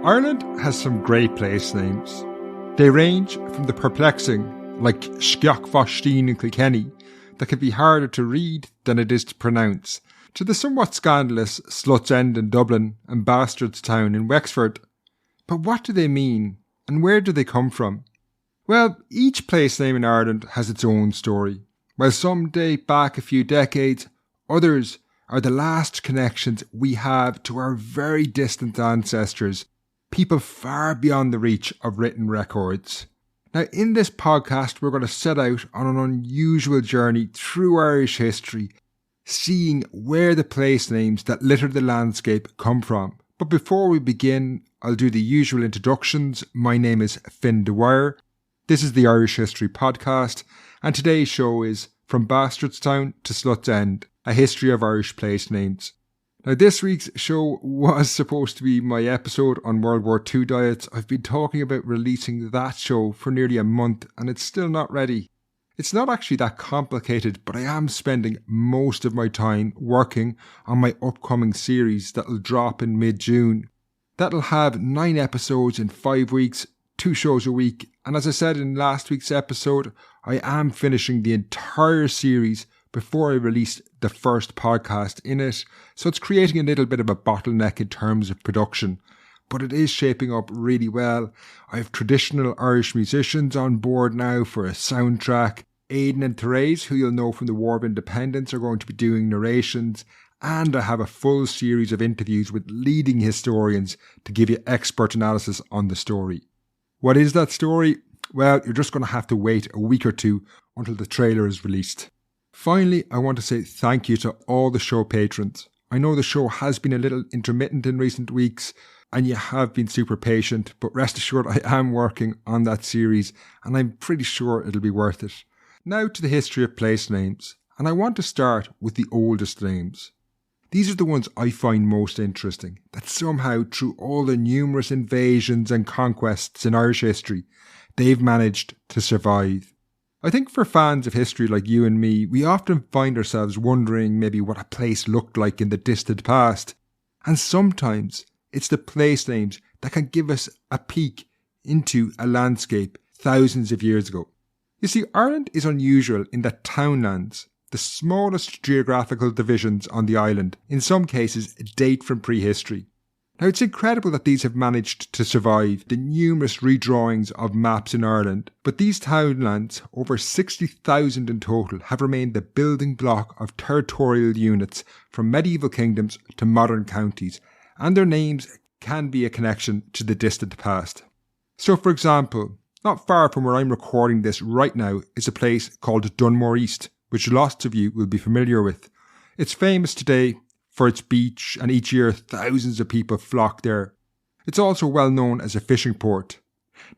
Ireland has some great place names. They range from the perplexing, like Skeoghvosteen in Kilkenny, that can be harder to read than it is to pronounce, to the somewhat scandalous Slutsend in Dublin and Bastardstown in Wexford. But what do they mean, and where do they come from? Well, each place name in Ireland has its own story. While some date back a few decades, others are the last connections we have to our very distant ancestors, people far beyond the reach of written records. Now, in this podcast, we're going to set out on an unusual journey through Irish history, seeing where the place names that litter the landscape come from. But before we begin, I'll do the usual introductions. My name is Finn Dwyer. This is the Irish History Podcast, and today's show is From Bastardstown to Slutsend, a history of Irish place names. Now, this week's show was supposed to be my episode on World War II diets. I've been talking about releasing that show for nearly a month, and it's still not ready. It's not actually that complicated, but I am spending most of my time working on my upcoming series that'll drop in mid-June. That'll have 9 episodes in 5 weeks, 2 shows a week, and as I said in last week's episode, I am finishing the entire series before I release the first podcast in it, so it's creating a little bit of a bottleneck in terms of production, but it is shaping up really well. I have traditional Irish musicians on board now for a soundtrack. Aidan and Therese, who you'll know from the War of Independence, are going to be doing narrations, and I have a full series of interviews with leading historians to give you expert analysis on the story. What is that story? Well, you're just going to have to wait a week or two until the trailer is released. Finally, I want to say thank you to all the show patrons. I know the show has been a little intermittent in recent weeks, and you have been super patient, but rest assured I am working on that series, and I'm pretty sure it'll be worth it. Now to the history of place names, and I want to start with the oldest names. These are the ones I find most interesting, that somehow through all the numerous invasions and conquests in Irish history, they've managed to survive. I think for fans of history like you and me, we often find ourselves wondering maybe what a place looked like in the distant past. And sometimes it's the place names that can give us a peek into a landscape thousands of years ago. You see, Ireland is unusual in that townlands, the smallest geographical divisions on the island, in some cases date from prehistory. Now, it's incredible that these have managed to survive the numerous redrawings of maps in Ireland, but these townlands, over 60,000 in total, have remained the building block of territorial units from medieval kingdoms to modern counties, and their names can be a connection to the distant past. So, for example, not far from where I'm recording this right now is a place called Dunmore East, which lots of you will be familiar with. It's famous today for its beach, and each year thousands of people flock there. It's also well known as a fishing port.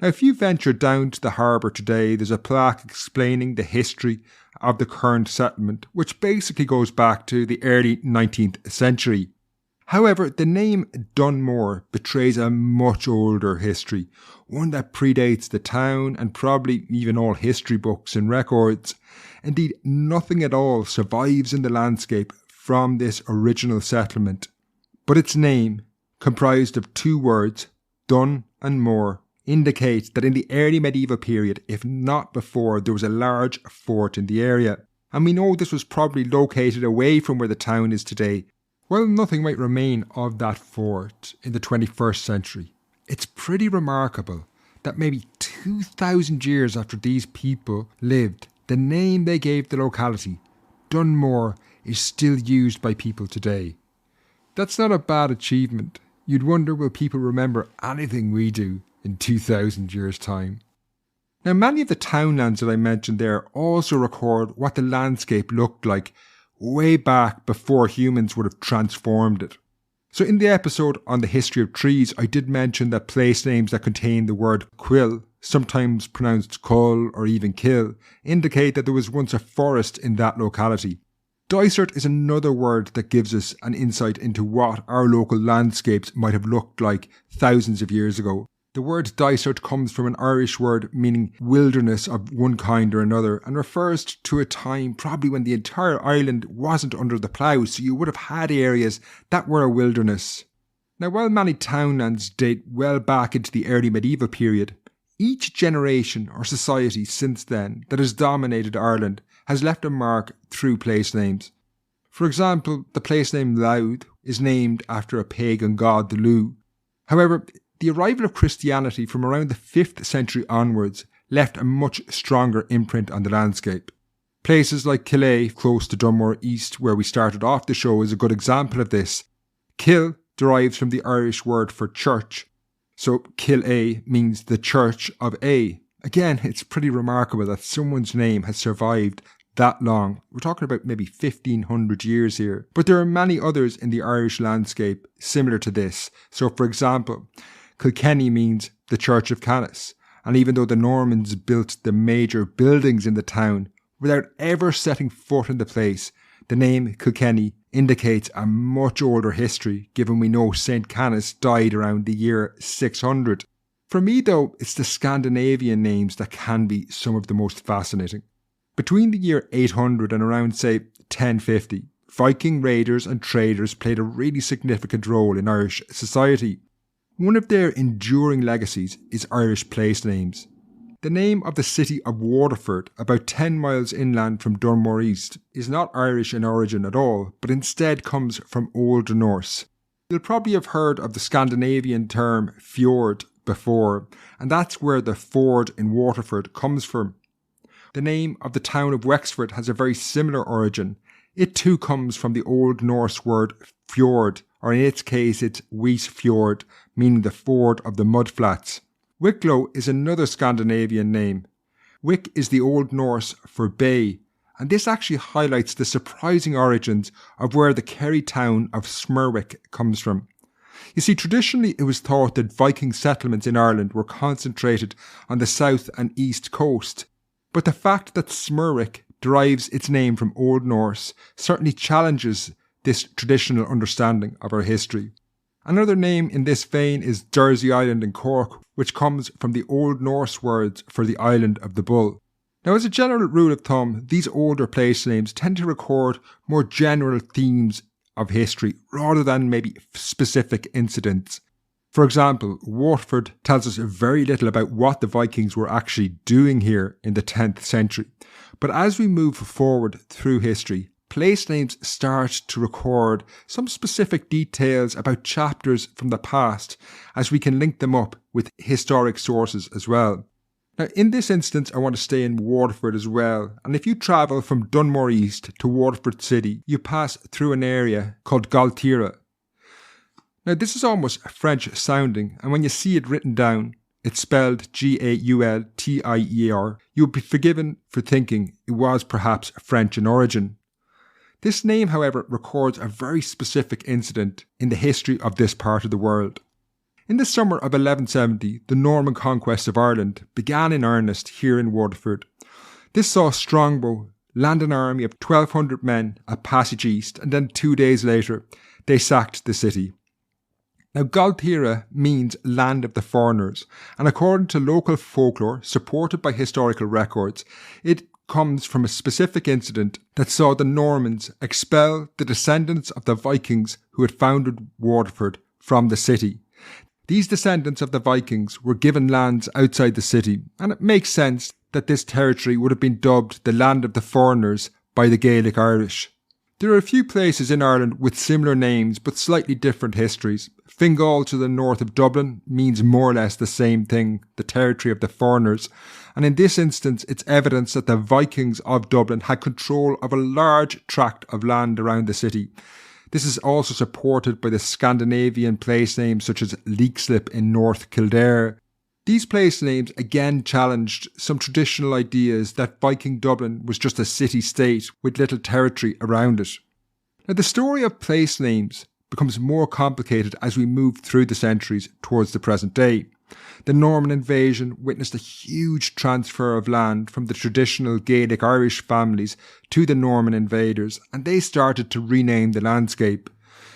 Now, if you venture down to the harbour today, there's a plaque explaining the history of the current settlement, which basically goes back to the early 19th century. However, the name Dunmore betrays a much older history, one that predates the town and probably even all history books and records. Indeed, nothing at all survives in the landscape from this original settlement. But its name, comprised of 2 words, Dun and More, indicates that in the early medieval period, if not before, there was a large fort in the area. And we know this was probably located away from where the town is today. While nothing might remain of that fort in the 21st century, it's pretty remarkable that maybe 2,000 years after these people lived, the name they gave the locality, Dunmore, is still used by people today. That's not a bad achievement. You'd wonder, will people remember anything we do in 2,000 years' time? Now, many of the townlands that I mentioned there also record what the landscape looked like way back before humans would have transformed it. So in the episode on the history of trees, I did mention that place names that contain the word quill, sometimes pronounced cull or even kill, indicate that there was once a forest in that locality. Dysart is another word that gives us an insight into what our local landscapes might have looked like thousands of years ago. The word dysart comes from an Irish word meaning wilderness of one kind or another, and refers to a time probably when the entire island wasn't under the plough, so you would have had areas that were a wilderness. Now, while many townlands date well back into the early medieval period, each generation or society since then that has dominated Ireland has left a mark through place names. For example, the place name Louth is named after a pagan god, the Lugh. However, the arrival of Christianity from around the 5th century onwards left a much stronger imprint on the landscape. Places like Kilkenny, close to Dunmore East, where we started off the show, is a good example of this. Kil derives from the Irish word for church, so Kilkenny means the church of A. Again, it's pretty remarkable that someone's name has survived that long. We're talking about maybe 1500 years here. But there are many others in the Irish landscape similar to this. So for example, Kilkenny means the Church of Canis. And even though the Normans built the major buildings in the town, without ever setting foot in the place, the name Kilkenny indicates a much older history, given we know St. Canis died around the year 600. For me though, it's the Scandinavian names that can be some of the most fascinating. Between the year 800 and around, say, 1050, Viking raiders and traders played a really significant role in Irish society. One of their enduring legacies is Irish place names. The name of the city of Waterford, about 10 miles inland from Dunmore East, is not Irish in origin at all, but instead comes from Old Norse. You'll probably have heard of the Scandinavian term fjord before, and that's where the ford in Waterford comes from. The name of the town of Wexford has a very similar origin. It too comes from the Old Norse word fjord, or in its case it's Wiesfjord, meaning the ford of the mudflats. Wicklow is another Scandinavian name. Wick is the Old Norse for bay, and this actually highlights the surprising origins of where the Kerry town of Smurwick comes from. You see, traditionally it was thought that Viking settlements in Ireland were concentrated on the south and east coast, but the fact that Smurwick derives its name from Old Norse certainly challenges this traditional understanding of our history. Another name in this vein is Jersey Island in Cork, which comes from the Old Norse words for the island of the bull. Now, as a general rule of thumb, these older place names tend to record more general themes of history rather than maybe specific incidents. For example, Waterford tells us very little about what the Vikings were actually doing here in the 10th century. But as we move forward through history, place names start to record some specific details about chapters from the past, as we can link them up with historic sources as well. Now, in this instance, I want to stay in Waterford as well. And if you travel from Dunmore East to Waterford City, you pass through an area called Galtira. Now, this is almost French sounding, and when you see it written down, it's spelled Gaultier. You'll be forgiven for thinking it was perhaps French in origin. This name, however, records a very specific incident in the history of this part of the world. In the summer of 1170, the Norman conquest of Ireland began in earnest here in Waterford. This saw Strongbow land an army of 1,200 men at Passage East, and then 2 days later, they sacked the city. Now, Galtira means land of the foreigners, and according to local folklore, supported by historical records, it comes from a specific incident that saw the Normans expel the descendants of the Vikings who had founded Waterford from the city. These descendants of the Vikings were given lands outside the city, and it makes sense that this territory would have been dubbed the land of the foreigners by the Gaelic Irish. There are a few places in Ireland with similar names but slightly different histories. Fingal to the north of Dublin means more or less the same thing, the territory of the foreigners. And in this instance, it's evidence that the Vikings of Dublin had control of a large tract of land around the city. This is also supported by the Scandinavian place names such as Leixlip in North Kildare. These place names again challenged some traditional ideas that Viking Dublin was just a city-state with little territory around it. Now, the story of place names becomes more complicated as we move through the centuries towards the present day. The Norman invasion witnessed a huge transfer of land from the traditional Gaelic Irish families to the Norman invaders, and they started to rename the landscape.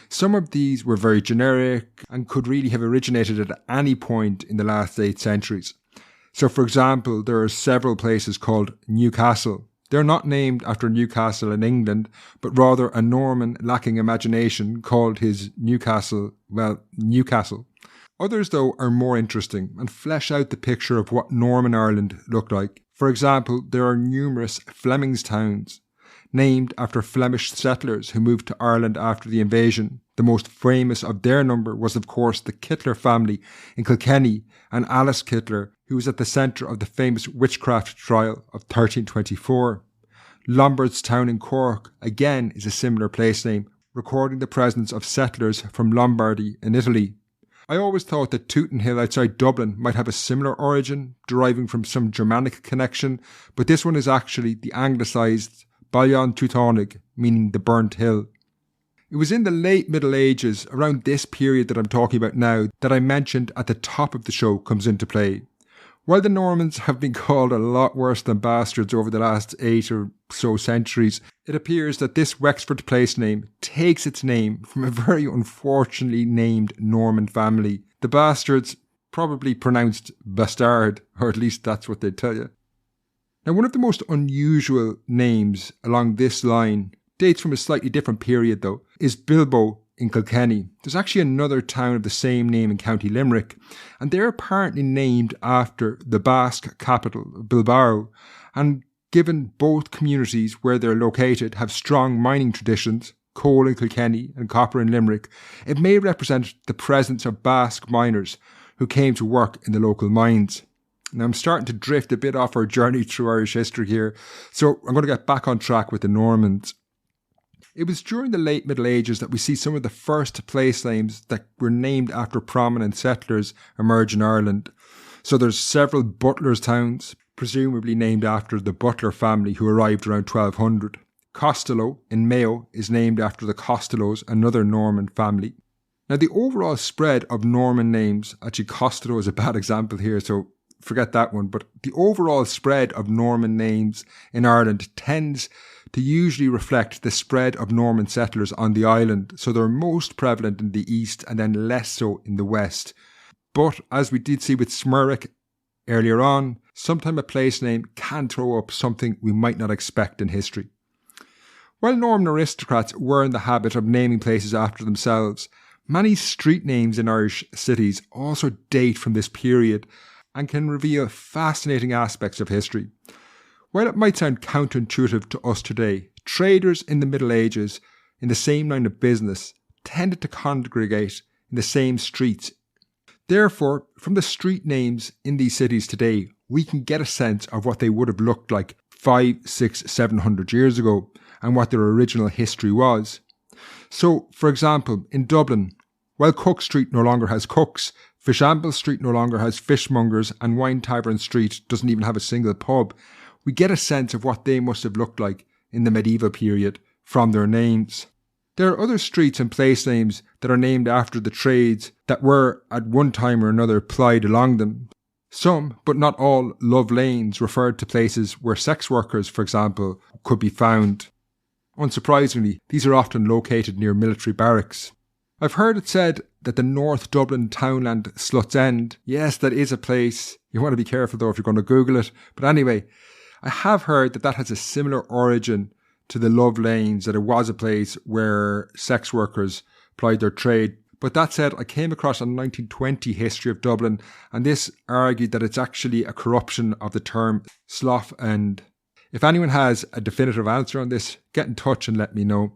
Some of these were very generic and could really have originated at any point in the last 8 centuries. So, for example, there are several places called Newcastle. They're not named after Newcastle in England, but rather a Norman lacking imagination called his Newcastle. Others, though, are more interesting and flesh out the picture of what Norman Ireland looked like. For example, there are numerous Flemings towns named after Flemish settlers who moved to Ireland after the invasion. The most famous of their number was, of course, the Kittler family in Kilkenny and Alice Kittler, who was at the centre of the famous witchcraft trial of 1324. Lombardstown in Cork, again, is a similar place name, recording the presence of settlers from Lombardy in Italy. I always thought that Tootenhill outside Dublin might have a similar origin, deriving from some Germanic connection, but this one is actually the anglicised Ballion Teutonig, meaning the burnt hill. It was in the late Middle Ages, around this period that I'm talking about now, that I mentioned at the top of the show comes into play. While the Normans have been called a lot worse than bastards over the last 8 or so centuries, it appears that this Wexford place name takes its name from a very unfortunately named Norman family. The bastards, probably pronounced bastard, or at least that's what they tell you. Now, one of the most unusual names along this line, dates from a slightly different period though, is Bilbo in Kilkenny. There's actually another town of the same name in County Limerick, and they're apparently named after the Basque capital, Bilbao, and given both communities where they're located have strong mining traditions, coal in Kilkenny and copper in Limerick, it may represent the presence of Basque miners who came to work in the local mines. Now, I'm starting to drift a bit off our journey through Irish history here, so I'm going to get back on track with the Normans. It was during the late Middle Ages that we see some of the first place names that were named after prominent settlers emerge in Ireland. So there's several Butlers towns, presumably named after the Butler family who arrived around 1200. Costello in Mayo is named after the Costellos, another Norman family. Now, the overall spread of Norman names, actually Costello is a bad example here, so forget that one, but the overall spread of Norman names in Ireland tends to usually reflect the spread of Norman settlers on the island, so they're most prevalent in the east and then less so in the west. But as we did see with Smurrick earlier on, sometimes a place name can throw up something we might not expect in history. While Norman aristocrats were in the habit of naming places after themselves, many street names in Irish cities also date from this period and can reveal fascinating aspects of history. While it might sound counterintuitive to us today, traders in the Middle Ages in the same line of business tended to congregate in the same streets. Therefore, from the street names in these cities today, we can get a sense of what they would have looked like 500, 600, 700 years ago and what their original history was. So, for example, in Dublin, while Cook Street no longer has cooks, Fishamble Street no longer has fishmongers, and Wine Tavern Street doesn't even have a single pub, we get a sense of what they must have looked like in the medieval period from their names. There are other streets and place names that are named after the trades that were at one time or another plied along them. Some, but not all, love lanes referred to places where sex workers, for example, could be found. Unsurprisingly, these are often located near military barracks. I've heard it said that the North Dublin townland Slutsend, yes, that is a place. You want to be careful though if you're going to Google it. But anyway, I have heard that has a similar origin to the Love Lanes, that it was a place where sex workers plied their trade. But that said, I came across a 1920 history of Dublin, and this argued that it's actually a corruption of the term slough end. If anyone has a definitive answer on this, get in touch and let me know.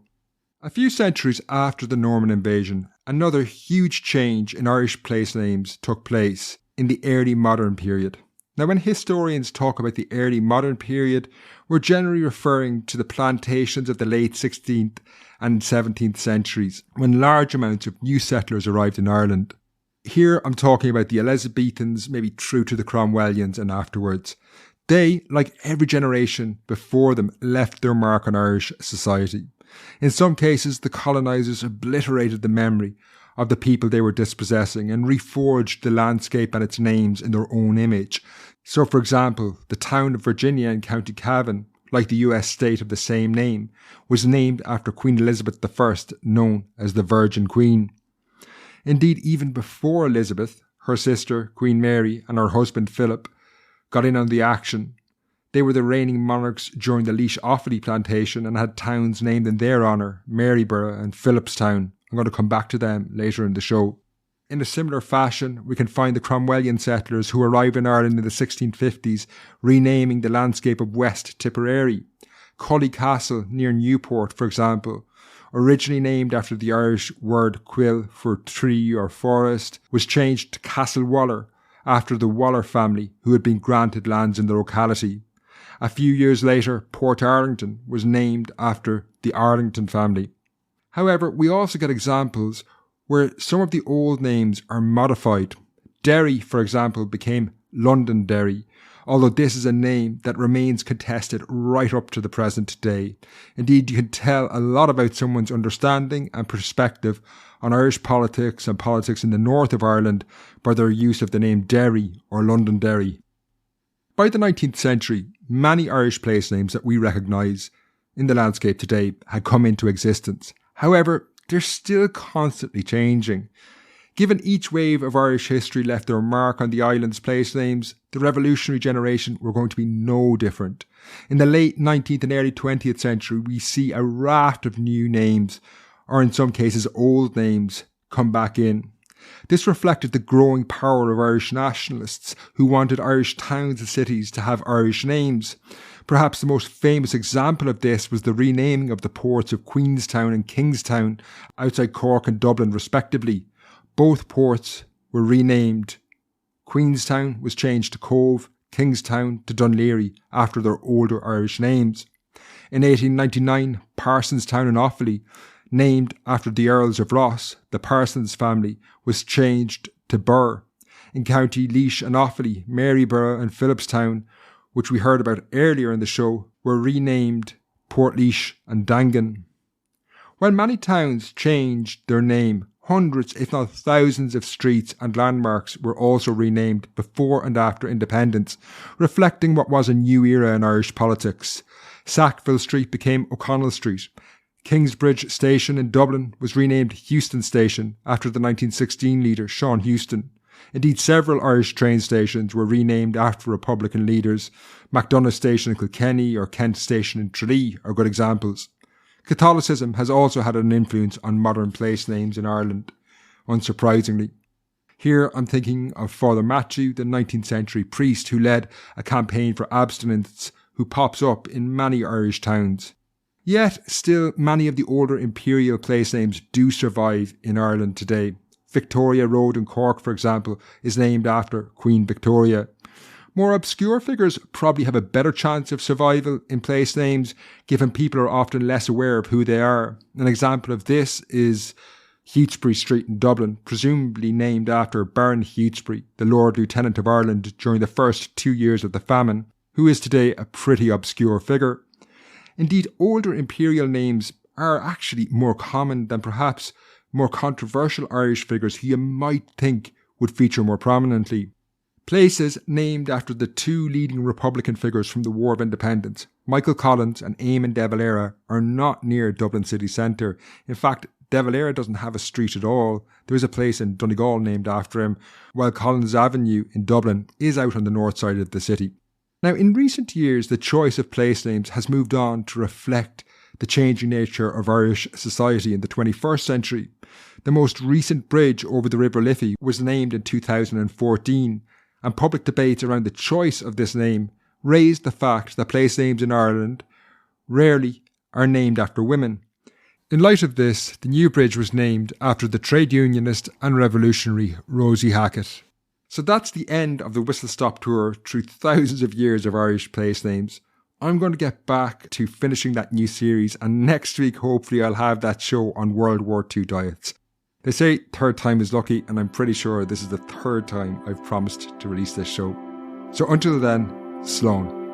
A few centuries after the Norman invasion, another huge change in Irish place names took place in the early modern period. Now, when historians talk about the early modern period, we're generally referring to the plantations of the late 16th and 17th centuries, when large amounts of new settlers arrived in Ireland. Here I'm talking about the Elizabethans, maybe through to the Cromwellians and afterwards. They, like every generation before them, left their mark on Irish society. In some cases, the colonisers obliterated the memory of the people they were dispossessing and reforged the landscape and its names in their own image. So, for example, the town of Virginia in County Cavan, like the US state of the same name, was named after Queen Elizabeth I, known as the Virgin Queen. Indeed, even before Elizabeth, her sister, Queen Mary, and her husband Philip got in on the action, They were the reigning monarchs during the Laois Offaly plantation and had towns named in their honour, Maryborough and Philipstown. I'm going to come back to them later in the show. In a similar fashion, we can find the Cromwellian settlers who arrived in Ireland in the 1650s renaming the landscape of West Tipperary. Cully Castle near Newport, for example, originally named after the Irish word quill for tree or forest, was changed to Castle Waller after the Waller family who had been granted lands in the locality. A few years later, Port Arlington was named after the Arlington family. However, we also get examples where some of the old names are modified. Derry, for example, became Londonderry, although this is a name that remains contested right up to the present day. Indeed, you can tell a lot about someone's understanding and perspective on Irish politics and politics in the north of Ireland by their use of the name Derry or Londonderry. By the 19th century, many Irish place names that we recognise in the landscape today had come into existence. However, they're still constantly changing. Given each wave of Irish history left their mark on the island's place names, the revolutionary generation were going to be no different. In the late 19th and early 20th century, we see a raft of new names, or in some cases old names, come back in. This reflected the growing power of Irish nationalists who wanted Irish towns and cities to have Irish names. Perhaps the most famous example of this was the renaming of the ports of Queenstown and Kingstown outside Cork and Dublin respectively. Both ports were renamed. Queenstown was changed to Cove, Kingstown to Dunleary after their older Irish names. In 1899, Parsonstown in Offaly, named after the Earls of Ross, the Parsons family, was changed to Burr. In County Laois and Offaly, Maryborough and Philipstown, which we heard about earlier in the show, were renamed Portlaoise and Dangan. While many towns changed their name, hundreds, if not thousands of streets and landmarks were also renamed before and after independence, reflecting what was a new era in Irish politics. Sackville Street became O'Connell Street. Kingsbridge Station in Dublin was renamed Heuston Station after the 1916 leader Sean Heuston. Indeed, several Irish train stations were renamed after Republican leaders. MacDonagh Station in Kilkenny or Kent Station in Tralee are good examples. Catholicism has also had an influence on modern place names in Ireland, unsurprisingly. Here I'm thinking of Father Matthew, the 19th century priest who led a campaign for abstinence who pops up in many Irish towns. Yet, still, many of the older imperial place names do survive in Ireland today. Victoria Road in Cork, for example, is named after Queen Victoria. More obscure figures probably have a better chance of survival in place names, given people are often less aware of who they are. An example of this is Hewsbury Street in Dublin, presumably named after Baron Hewsbury, the Lord Lieutenant of Ireland during the first 2 years of the famine, who is today a pretty obscure figure. Indeed, older imperial names are actually more common than perhaps more controversial Irish figures who you might think would feature more prominently. Places named after the two leading Republican figures from the War of Independence, Michael Collins and Eamon de Valera, are not near Dublin city centre. In fact, de Valera doesn't have a street at all. There is a place in Donegal named after him, while Collins Avenue in Dublin is out on the north side of the city. Now, in recent years, the choice of place names has moved on to reflect the changing nature of Irish society in the 21st century. The most recent bridge over the River Liffey was named in 2014, and public debates around the choice of this name raised the fact that place names in Ireland rarely are named after women. In light of this, the new bridge was named after the trade unionist and revolutionary Rosie Hackett. So that's the end of the Whistle Stop tour through thousands of years of Irish place names. I'm going to get back to finishing that new series, and next week hopefully I'll have that show on World War II diets. They say third time is lucky, and I'm pretty sure this is the third time I've promised to release this show. So until then, Slán.